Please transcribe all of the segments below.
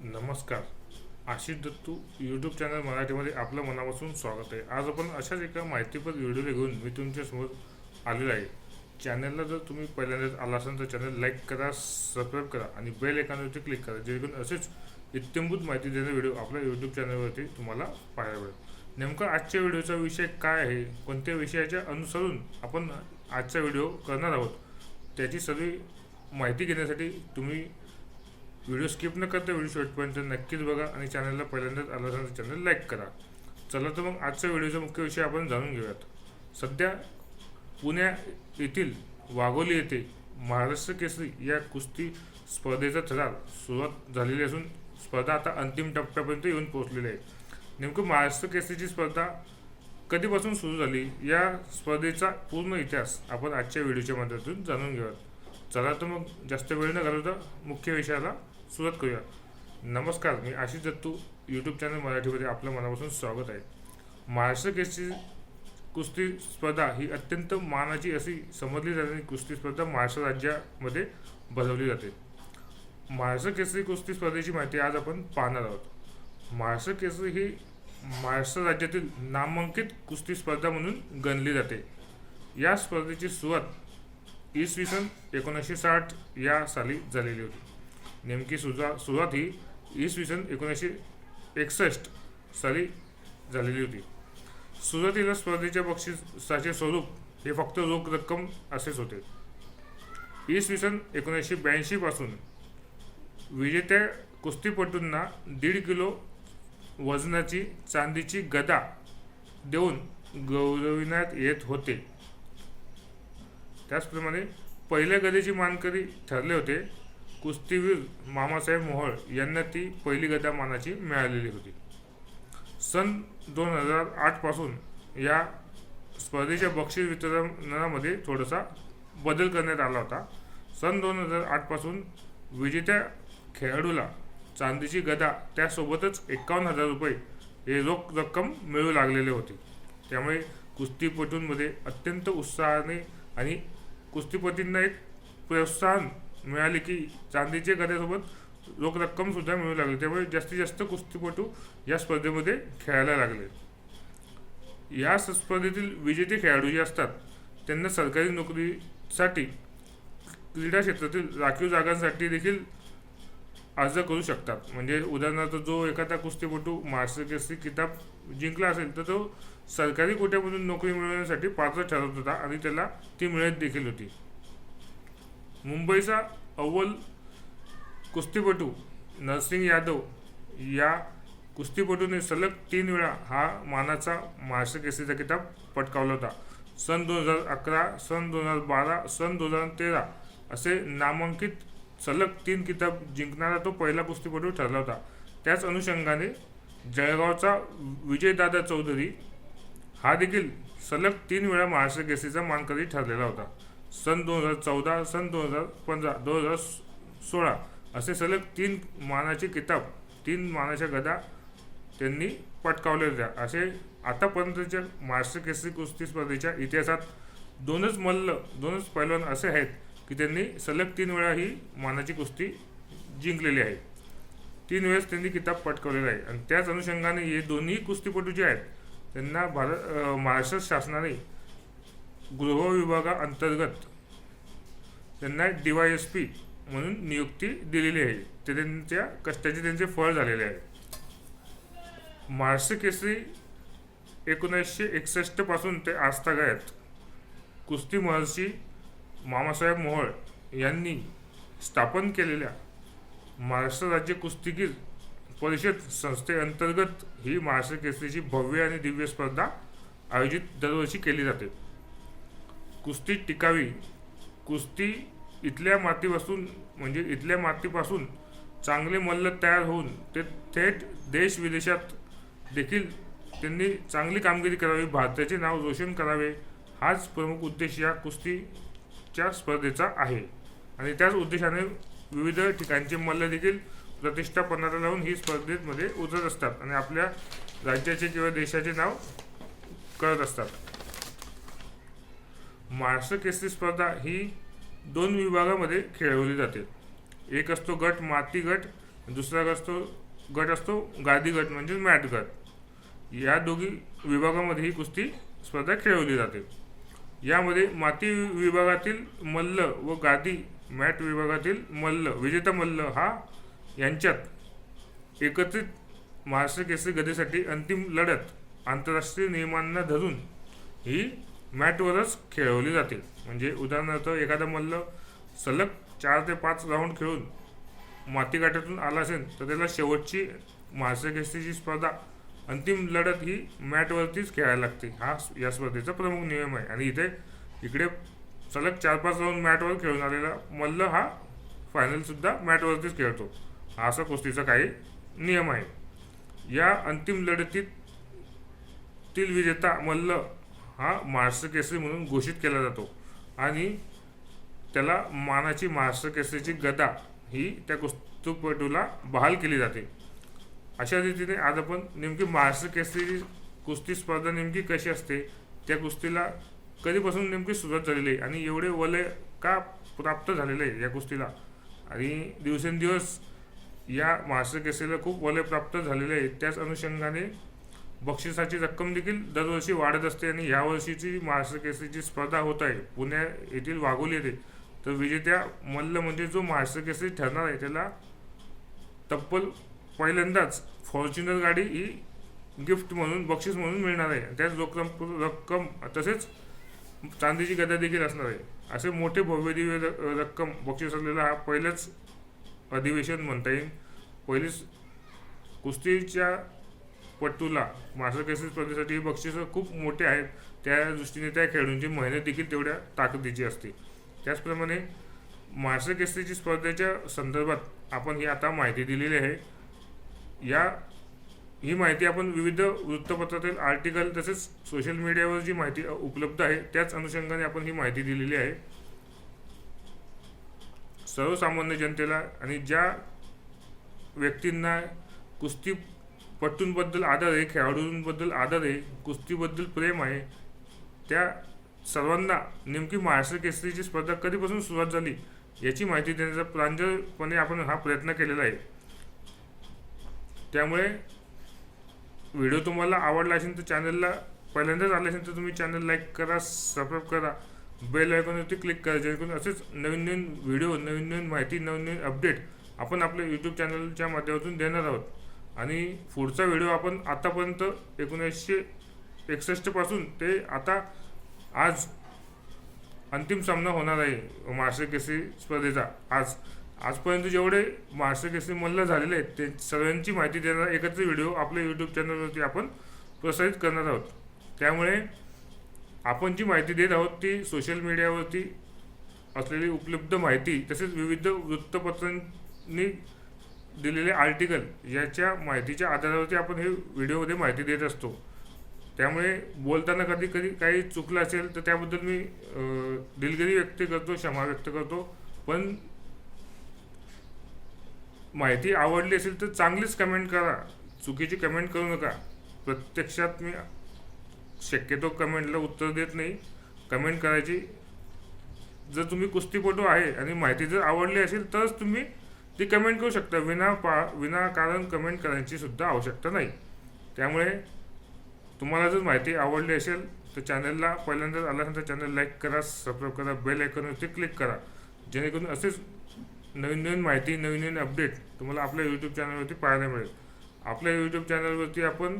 नमस्कार. Ashish Dattu YouTube channel मराठीमध्ये आपलं मनापासून स्वागत आहे. आज आपण अशाच एका माहितीपर व्हिडिओ घेऊन मी तुमच्यासमोर आलेलो आहे. चॅनलला जर तुम्ही पहिल्यांदाच आला असाल तर चॅनल लाईक करा, सबस्क्राईब करा आणि बेल आयकॉनवरती क्लिक करा, जेणेकरून असेच इत्थंभूत माहिती देणारे व्हिडिओ आपल्या यूट्यूब चॅनलवरती तुम्हाला पाहायला मिळेल. नेमका आजच्या व्हिडिओचा विषय काय आहे, कोणत्या विषयाच्या अनुसरून आपण आजचा व्हिडिओ करणार आहोत, त्याची सर्व माहिती घेण्यासाठी तुम्ही व्हिडिओ स्किप न करता व्हिडिओ शेवटपर्यंत नक्कीच बघा आणि चॅनलला पहिल्यांदाच आला असेल तर चॅनल लाईक करा. चला तर मग आजच्या व्हिडिओचा मुख्य विषय आपण जाणून घेऊयात. सध्या पुण्या येथील वाघोली येथे महाराष्ट्र केसरी या कुस्ती स्पर्धेचा थरार सुरुवात झालेली असून स्पर्धा आता अंतिम टप्प्यापर्यंत येऊन पोहोचलेली आहे. नेमकं महाराष्ट्र केसरीची स्पर्धा कधीपासून सुरू झाली, या स्पर्धेचा पूर्ण इतिहास आपण आजच्या व्हिडिओच्या माध्यमातून जाणून घेऊयात. चला तर मग जास्त वेळ न घालवता मुख्य विषयाला सुरुवात करूया. नमस्कार, मी आशिष दत्तू यूट्यूब चॅनल मराठीमध्ये आपलं मनापासून स्वागत आहे. महाराष्ट्र केसरी कुस्ती स्पर्धा ही अत्यंत मानाची अशी समजली जाणारी कुस्ती स्पर्धा महाराष्ट्र राज्यामध्ये भरवली जाते. महाराष्ट्र केसरी कुस्ती स्पर्धेची माहिती आज आपण पाहणार आहोत. महाराष्ट्र केसरी ही महाराष्ट्र राज्यातील नामांकित कुस्ती स्पर्धा म्हणून गणली जाते. या स्पर्धेची सुरुवात इसवी सन 1960 या साली झालेली होती. नेमकी सुरुवात ही इसवी सन 1961 साली झालेली होती. सुरुवातीला स्पर्धेच्या बक्षिसाचे स्वरूप हे फक्त रोख रक्कम असेच होते. इसवी सन 1982 पासून विजेत्या कुस्तीपटूंना 1.5 किलो वजनाची चांदीची गदा देऊन गौरविण्यात येत होते. त्याचप्रमाणे पहिल्या गदेचे मानकरी ठरले होते कुस्तीवीर मामासाहेब मोहोळ यांना ती पहिली गदा मानाची मिळालेली होती. सन 2008 पासून या स्पर्धेच्या बक्षीस वितरणामध्ये थोडासा बदल करण्यात आला होता. सन 2008 पासून विजेत्या खेळाडूला चांदीची गदा त्यासोबतच 51,000 रुपये हे रोख रक्कम मिळू लागलेले होते. त्यामुळे कुस्तीपटूंमध्ये अत्यंत उत्साहाने आणि कुस्तीपतींना एक प्रोत्साहन मिळाले की चांदीच्या गद्यासोबत रोख रक्कम सुद्धा मिळू लागली. त्यामुळे जास्तीत जास्त कुस्तीपटू या स्पर्धेमध्ये खेळायला लागले. या स्पर्धेतील विजेते खेळाडू जे असतात त्यांना सरकारी नोकरीसाठी क्रीडा क्षेत्रातील राखीव जागांसाठी देखील अर्ज करू शकतात. म्हणजे उदाहरणार्थ जो एखादा कुस्तीपटू महाराष्ट्र केसरी किताब जिंकला असेल तर तो सरकारी कोट्यामधून नोकरी मिळवण्यासाठी पात्र ठरत होता आणि त्याला ती मिळत देखील होती. मुंबईचा अव्वल कुस्तीपटू नरसिंग यादव या कुस्तीपटूने सलग 3 वेळा हा मानाचा महाराष्ट्र केसरीचा किताब पटकावला होता. सन 2011, सन 2012, सन 2013 असे नामांकित सलग 3 किताब जिंकणारा तो पहिला कुस्तीपटू ठरला होता. त्याच अनुषंगाने जळगावचा विजयदादा चौधरी हा देखील सलग 3 वेळा महाराष्ट्र केसरीचा मानकरी ठरलेला होता. सन 2014, सन 2015, 2016 असे सलग 3 मानाचे किताब, 3 मानाच्या गदा त्यांनी पटकावल्या होत्या. असे आतापर्यंतच्या महाराष्ट्र केसरी कुस्ती स्पर्धेच्या इतिहासात 2च पैलवान असे आहेत की त्यांनी सलग 3 वेळा ही मानाची कुस्ती जिंकलेली आहे. 3 वेळेस त्यांनी किताब पटकावलेला आहे. आणि त्याच अनुषंगाने हे दोन्ही कुस्तीपटू जे आहेत त्यांना महाराष्ट्र शासनाने गृह विभागाअंतर्गत त्यांना DYSP म्हणून नियुक्ती दिलेली आहे. ते त्यांच्या कष्टाचे त्यांचे फळ झालेले आहे. महाराष्ट्र केसरी 1961 पासून ते आजतागायत कुस्ती महर्षी मामासाहेब मोहोळ यांनी स्थापन केलेल्या महाराष्ट्र राज्य कुस्तीगीर परिषद संस्थेअंतर्गत ही महाराष्ट्र केसरीची भव्य आणि दिव्य स्पर्धा आयोजित दरवर्षी केली जाते. कुस्ती टिकावी, कुस्ती इथल्या मातीपासून चांगले मल्ल तयार होऊन ते थेट देश विदेशात देखील त्यांनी चांगली कामगिरी करावी, भारताचे नाव रोशन करावे, हाच प्रमुख उद्देश या कुस्तीच्या स्पर्धेचा आहे. आणि त्याच उद्देशाने विविध ठिकाणचे मल्ल देखील प्रतिष्ठा पणाला लावून ही स्पर्धेमध्ये उतरत असतात आणि आपल्या राज्याचे किंवा देशाचे नाव करत असतात. महाराष्ट्र केसरी स्पर्धा ही 2 विभागामध्ये खेळवली जाते. एक असतो गट माती गट दुसरा गट असतो गादी गट म्हणजे मॅट गट. या दोघी विभागामध्ये ही कुस्ती स्पर्धा खेळवली जाते. यामध्ये माती विभागातील मल्ल व गादी मॅट विभागातील मल्ल विजेता मल्ल यांच्यात एकत्रित महाराष्ट्र केसरी गदेसाठी अंतिम लढत आंतरराष्ट्रीय नियमांना धरून ही मॅटवरच खेळवली जाते. म्हणजे उदाहरणार्थ एखादा मल्ल सलग 4 ते 5 राऊंड खेळून माती गाठातून आला असेल तर त्याला शेवटची महाराष्ट्र केसरीची स्पर्धा अंतिम लढत ही मॅटवरतीच खेळायला लागते. हा या स्पर्धेचा प्रमुख नियम आहे. आणि इकडे सलग 4-5 राऊंड मॅटवर खेळून आलेला मल्ल हा फायनलसुद्धा मॅटवरतीच खेळतो. हा असा कुस्तीचा काही नियम आहे. या अंतिम लढतीतील विजेता मल्ल हा महाराष्ट्र केसरी म्हणून घोषित केला जातो आणि त्याला मानाची महाराष्ट्र केसरीची गदा ही त्या कुस्तीपटूला बहाल केली जाते. अशा रीतीने आज आपण नेमकी महाराष्ट्र केसरी कुस्ती स्पर्धा नेमकी कशी असते, त्या कुस्तीला कधीपासून नेमकी सुरुवात झालेली आहे आणि एवढे वलय का प्राप्त झालेले आहे या कुस्तीला, आणि दिवसेंदिवस या महाराष्ट्र केसरीला खूप वलय प्राप्त झालेले आहे. त्याच अनुषंगाने बक्षिसाची रक्कम देखील दरवर्षी वाढत असते. आणि यावर्षीची महाराष्ट्र केसरीची स्पर्धा होत आहे पुणे येथील वाघोली येथे. तर विजेत्या मल्ल म्हणजे जो महाराष्ट्र केसरी ठरणार आहे त्याला तब्बल पहिल्यांदाच फॉर्च्युनर गाडी ही गिफ्ट म्हणून बक्षीस म्हणून मिळणार आहे. त्याच रक्कम तसेच चांदीची गदा देखील असणार आहे. असे मोठे भव्य दिव्य रक्कम बक्षीस असलेला हा पहिलंच अधिवेशन म्हणता येईल. पहिलीच कुस्तीच्या पट्टूला महाराष्ट्र केसरी स्पर्धेसाठी बक्षीस खूप मोठे आहेत. त्या दृष्टीने त्या खेळाडूंची मेहनत देखील तेवढ्या ताकदीची असते. त्याचप्रमाणे महाराष्ट्र केसरीची स्पर्धेच्या संदर्भात आपण ही आता माहिती दिलेली आहे. ही माहिती आपण विविध वृत्तपत्रातील आर्टिकल तसेच सोशल मीडियावर जी माहिती उपलब्ध आहे त्याच अनुषंगाने आपण ही माहिती दिलेली आहे. सर्वसामान्य जनतेला आणि ज्या व्यक्तींना कुस्तीपटूंबद्दल आदर आहे, खेळाडूंबद्दल आदर आहे, कुस्तीबद्दल प्रेम आहे, त्या सर्वांना नेमकी महाराष्ट्र केसरीची स्पर्धा कधीपासून सुरुवात झाली याची माहिती देण्याचा प्रांजळपणे आपण हा प्रयत्न केलेला आहे. त्यामुळे व्हिडिओ तुम्हाला आवडला असेल तर चॅनलला पहिल्यांदाच आले असेल तर तुम्ही चॅनल लाईक करा, सबस्क्राईब करा, बेल आयकॉनवरती क्लिक करा, जेणेकरून असेच नवीन नवीन व्हिडिओ, नवीन नवीन माहिती, नवीन नवीन अपडेट आपण आपल्या यूट्यूब चॅनलच्या माध्यमातून देणार आहोत. आणि पुढचा व्हिडिओ आपण आतापर्यंत 1961 पासून ते आता आज अंतिम सामना होणार आहे महाराष्ट्र केसरी स्पर्धेचा. आजपर्यंत जेवढे महाराष्ट्र केसरी मल्ल झालेले आहेत ते सर्वांची माहिती देणारा एकत्र व्हिडिओ आपल्या यूट्यूब चॅनलवरती आपण प्रसारित करणार आहोत. त्यामुळे आपण जी माहिती देत आहोत ती सोशल मीडियावरती असलेली उपलब्ध माहिती तसेच विविध वृत्तपत्रांनी दिलेले आर्टिकल याच्या माहितीच्या आधारावरती आपण हे व्हिडिओमध्ये माहिती देत असतो. त्यामुळे बोलताना कधी काही चुकलं असेल तर त्याबद्दल मी दिलगिरी व्यक्त करतो, क्षमा व्यक्त करतो. पण माहिती आवडली असेल तर चांगलीच कमेंट करा, चुकीची कमेंट करू नका. प्रत्यक्षात मी शक्यतो कमेंटला उत्तर देत नाही. कमेंट करायची, जर तुम्ही कुस्तीपटू आहे आणि माहिती जर आवडली असेल तरच तुम्ही ती कमेंट करू शकता. विनाकारण कमेंट करायची सुद्धा आवश्यकता नाही. त्यामुळे तुम्हाला जर माहिती आवडली असेल तर चॅनलला पहिल्यांदाच आला असेल तर चॅनल लाईक करा, सबस्क्राईब करा, बेल आयकॉनवरती क्लिक करा, जेणेकरून असेच नवीन नवीन माहिती, नवीन नवीन अपडेट तुम्हाला आपल्या यूट्यूब चॅनलवरती पाहायला मिळेल. आपल्या यूट्यूब चॅनलवरती आपण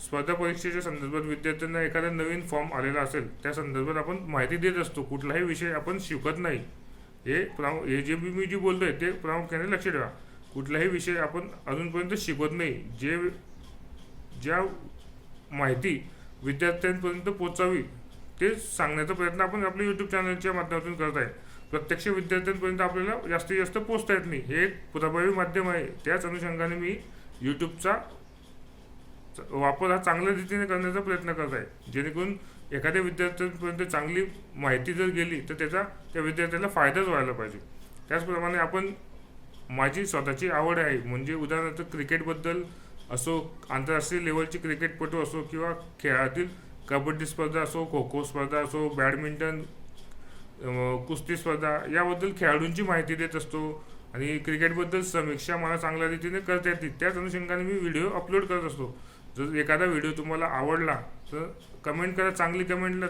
स्पर्धा परीक्षेच्या संदर्भात विद्यार्थ्यांना एखादा नवीन फॉर्म आलेला असेल त्या संदर्भात आपण माहिती देत असतो. कुठलाही विषय आपण शिकत नाही. हे जे मी बोलतोय ते प्रामुख्याने लक्ष ठेवा. कुठलाही विषय आपण अजूनपर्यंत शिकवत नाही. ज्या माहिती विद्यार्थ्यांपर्यंत पोचावी ते सांगण्याचा प्रयत्न आपण आपल्या यूट्यूब चॅनलच्या माध्यमातून करत आहे. प्रत्यक्ष विद्यार्थ्यांपर्यंत आपल्याला जास्तीत जास्त पोचता येत नाही. हे एक प्रभावी माध्यम आहे. त्याच अनुषंगाने मी यूट्यूबचा वापर हा चांगल्या रीतीने करण्याचा प्रयत्न करत आहे, जेणेकरून एखाद्या विद्यार्थ्यांपर्यंत चांगली माहिती जर गेली तर त्या विद्यार्थ्याला फायदाच व्हायला पाहिजे. त्याचप्रमाणे आपण माझी स्वतःची आवड आहे, म्हणजे उदाहरणार्थ क्रिकेटबद्दल असो, आंतरराष्ट्रीय लेवलची क्रिकेटपटू असो किंवा खेळातील कबड्डी स्पर्धा असो, खो खो स्पर्धा असो, बॅडमिंटन, कुस्ती स्पर्धा याबद्दल खेळाडूंची माहिती देत असतो. आणि क्रिकेटबद्दल समीक्षा मला चांगल्या रीतीने करता येते. त्याच अनुषंगाने मी व्हिडिओ अपलोड करत असतो. जर एखादा व्हिडिओ तुम्हाला आवडला तर कमेंट करा, चांगली कमेंटला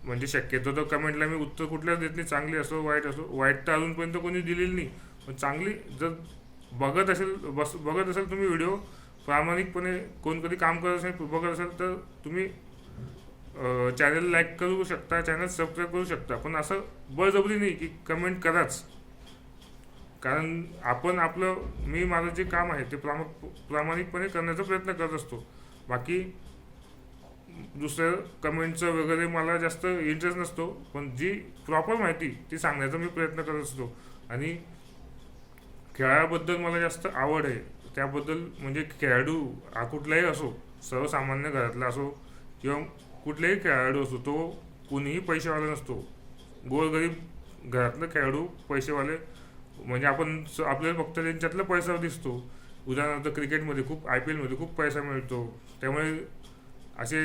म्हणजे शक्यतो तर कमेंटला मी उत्तर कुठल्याच देत नाही, चांगली असो वाईट असो. वाईट तर अजूनपर्यंत कोणी दिलेली नाही, पण चांगली जर बघत असेल तुम्ही व्हिडिओ प्रामाणिकपणे, कोण कधी काम करत असेल बघत असेल तर तुम्ही चॅनल लाईक करू शकता, चॅनल सबस्क्राईब करू शकता. पण असं बळजबरी नाही की कमेंट कराच, कारण आपण माझं जे काम आहे ते प्रामाणिकपणे करण्याचा प्रयत्न करत असतो. बाकी दुसरं कमेंटचं वगैरे मला जास्त इंटरेस्ट नसतो, पण जी प्रॉपर माहिती ती सांगण्याचा मी प्रयत्न करत असतो. आणि खेळाबद्दल मला जास्त आवड आहे, त्याबद्दल म्हणजे खेळाडू हा कुठलाही असो, सर्वसामान्य घरातला असो किंवा कुठलाही खेळाडू असो, तो कोणीही पैसेवाला नसतो. गोरगरीब घरातलं खेळाडू पैसेवाले म्हणजे आपल्याला फक्त त्यांच्यातला पैसा दिसतो. उदाहरणार्थ क्रिकेटमध्ये IPL मध्ये खूप पैसा मिळतो, त्यामुळे असे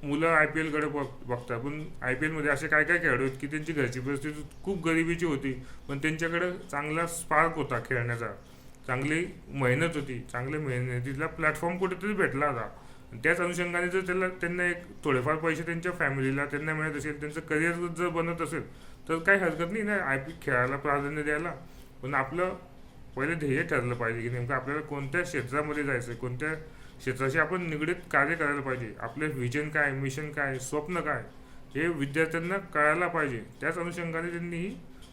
मुलं IPL कडे बघतात. पण IPL मध्ये असे काय काय खेळाडू आहेत की त्यांची घरची परिस्थिती खूप गरिबीची होती, पण त्यांच्याकडे चांगला स्पार्क होता खेळण्याचा, चांगली मेहनत होती, चांगल्या मेहनतीला प्लॅटफॉर्म कुठेतरी भेटला होता. त्याच अनुषंगाने जर त्यांना एक थोडेफार पैसे त्यांच्या फॅमिलीला त्यांना मिळत असेल, त्यांचं करिअर जर बनत असेल तर काही हरकत नाही ना खेळाला प्राधान्य द्यायला. पण आपलं पहिले ध्येय ठरलं पाहिजे की नेमकं आपल्याला कोणत्या क्षेत्रामध्ये जायचं आहे, कोणत्या क्षेत्राशी आपण निगडीत कार्य करायला पाहिजे, आपले व्हिजन काय, मिशन काय, स्वप्न काय, हे विद्यार्थ्यांना कळायला पाहिजे. त्याच अनुषंगाने त्यांनी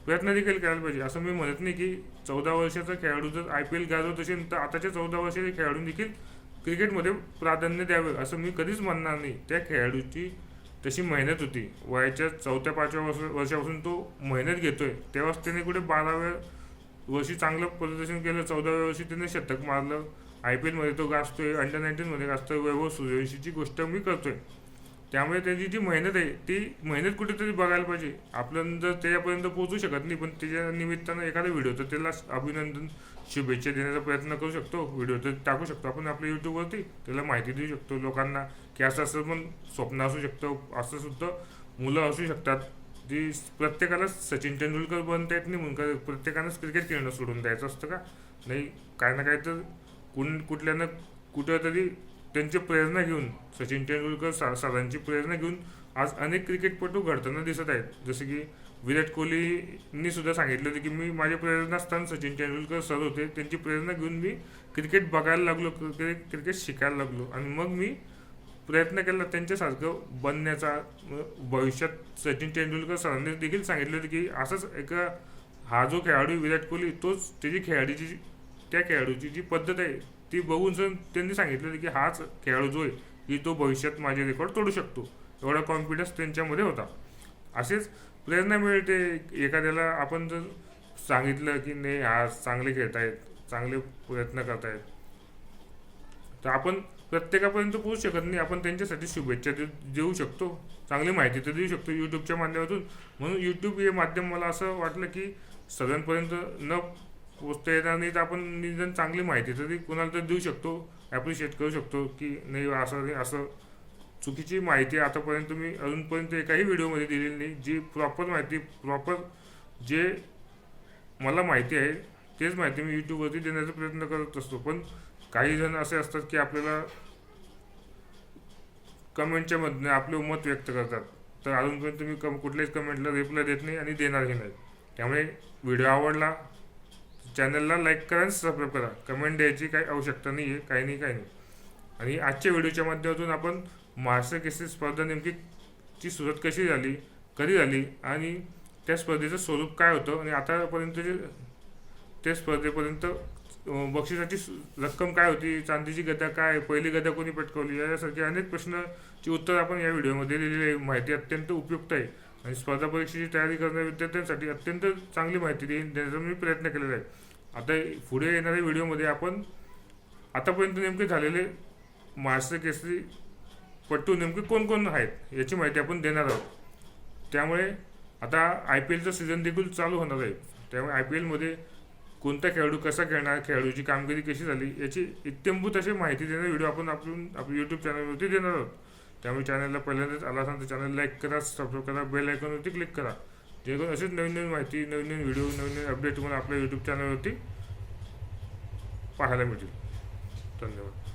प्रयत्न देखील करायला पाहिजे. असं मी म्हणत नाही की 14 वर्षाचा खेळाडू जर IPL गाजवत असेल तर आताच्या 14 वर्षाचे खेळाडू देखील क्रिकेटमध्ये प्राधान्य द्यावे असं मी कधीच म्हणणार नाही. त्या खेळाडूची तशी मेहनत होती, वयाच्या 4-5व्या वर्षापासून तो मेहनत घेतोय, तेव्हाच त्याने कुठे 12व्या वर्षी चांगलं प्रदर्शन केलं, 14व्या वर्षी त्याने शतक मारलं, IPL मध्ये तो गाजतोय, अंडर-19 मध्ये गाजतोय, वैभव सूर्यवंशीची गोष्ट मी करतोय. त्यामुळे त्याची जी मेहनत आहे ती मेहनत कुठेतरी बघायला पाहिजे. आपण जर त्याच्यापर्यंत पोहोचू शकत नाही, पण त्याच्या निमित्तानं एखादा व्हिडिओ तर त्याला अभिनंदन, शुभेच्छा देण्याचा प्रयत्न करू शकतो, व्हिडिओ तर टाकू शकतो आपण आपल्या यूट्यूबवरती, त्याला माहिती देऊ शकतो लोकांना की असं पण स्वप्न असू शकतं, असं सुद्धा मुलं असू शकतात. जी प्रत्येकाला सचिन तेंडुलकर बनता येत नाही म्हणून प्रत्येकानंच क्रिकेट खेळणं सोडून द्यायचं असतं का? नाही, काय ना काय तर कुठल्यानं कुठंतरी त्यांची प्रेरणा घेऊन, सचिन तेंडुलकर सरांची प्रेरणा घेऊन आज अनेक क्रिकेटपटू घडताना दिसत आहेत. जसे की विराट कोहलींनी सुद्धा सांगितलं होतं की मी माझे प्रेरणास्थान सचिन तेंडुलकर सर होते, त्यांची प्रेरणा घेऊन मी क्रिकेट बघायला लागलो, क्रिकेट शिकायला लागलो आणि मग मी प्रयत्न केला त्यांच्यासारखं बनण्याचा. भविष्यात सचिन तेंडुलकर सरांनी देखील सांगितलं होतं की असंच हा जो खेळाडू विराट कोहली, तोच त्या खेळाडूची जी पद्धत आहे ती बघून त्यांनी सांगितलं की हाच खेळाडू जो आहे की तो भविष्यात माझे रेकॉर्ड तोडू शकतो, एवढा कॉन्फिडन्स त्यांच्यामध्ये होता. असेच प्रेरणा मिळते एखाद्याला. आपण जर सांगितलं की नाही हा चांगले खेळत आहेत, चांगले प्रयत्न करतायत, तर आपण प्रत्येकापर्यंत पोहोचू शकत नाही. आपण त्यांच्यासाठी शुभेच्छा देऊ शकतो, चांगली माहिती तर देऊ शकतो यूट्यूबच्या माध्यमातून. म्हणून यूट्यूब हे माध्यम मला असं वाटलं की सगळ्यांपर्यंत न पोचता येणार नाही, तर आपण निदान चांगली माहिती तरी कोणाला तर देऊ शकतो, ॲप्रिशिएट करू शकतो की नाही असं चुकीची माहिती आतापर्यंत मी अजूनपर्यंत एकाही व्हिडिओमध्ये दिलेली नाही. जी प्रॉपर जे मला माहिती आहे तेच माहिती मी यूट्यूबवरती देण्याचा प्रयत्न करत असतो. पण काही जण असे असतात की आपल्याला कमेंटच्या मधनं आपले मत व्यक्त करतात, तर अजूनपर्यंत मी कुठल्याच कमेंटला रिप्लाय देत नाही आणि देणारही नाही. त्यामुळे व्हिडिओ आवडला चॅनलला लाईक करा आणि सबस्क्राईब करा. कमेंट द्यायची काही आवश्यकता नाही आहे, काही नाही. आणि आजच्या व्हिडिओच्या माध्यमातून आपण महाराष्ट्र केसरी स्पर्धा नेमकी ची सुरुवात कशी झाली, कधी झाली आणि त्या स्पर्धेचं स्वरूप काय होतं आणि आतापर्यंतचे त्या स्पर्धेपर्यंत बक्षिसाची रक्कम काय होती, चांदीची गदा काय, पहिली गदा कोणी पटकावली, यासारखे अनेक प्रश्नाची उत्तर आपण या व्हिडिओमध्ये दिलेली आहे. माहिती अत्यंत उपयुक्त आहे आणि स्पर्धा परीक्षेची तयारी करणाऱ्या विद्यार्थ्यांसाठी अत्यंत चांगली माहिती देण्याचा मी प्रयत्न केलेला आहे. आता पुढे येणाऱ्या व्हिडिओमध्ये आपण आतापर्यंत नेमके झालेले महाराष्ट्र केसरी पट्टू नेमके कोण आहेत याची माहिती आपण देणार आहोत. त्यामुळे आता IPLचं सीझन देखील चालू होणार आहे. त्यामुळे IPL मध्ये कोणता खेळाडू कसा खेळणार, खेळाडूची कामगिरी कशी झाली याची इत्यंभूत अशी माहिती देणारा व्हिडिओ आपण आपल्या यूट्यूब चॅनलवरती देणार आहोत. त्यामुळे चॅनलला पहिल्यांदाच आला असाल तर चॅनल लाईक करा, सबस्क्राईब करा, बेल आयकॉनवरती क्लिक करा. जेणेकरून असेच नवीन नवीन माहिती, नवीन नवीन व्हिडिओ, नवीन नवीन अपडेट तुम्हाला आपल्या यूट्यूब चॅनलवरती पाहायला मिळतील. धन्यवाद.